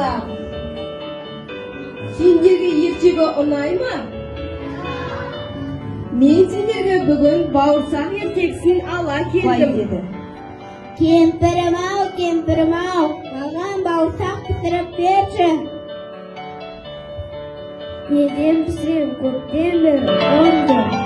бала. Сендерге ертегі ұнай ма? Мен сендерге бүгін бауырсақ ертегісін ала келдім. Кемпірім-ау, кемпірім-ау, маған бауырсақ пісіріп берші. Неден пісірем, көптен бері оңды.